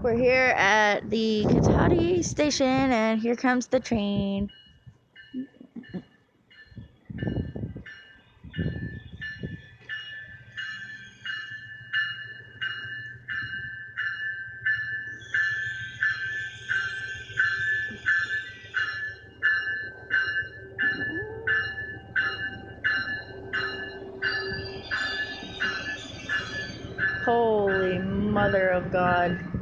We're here at the Katati station, and here comes the train. Holy mother of God.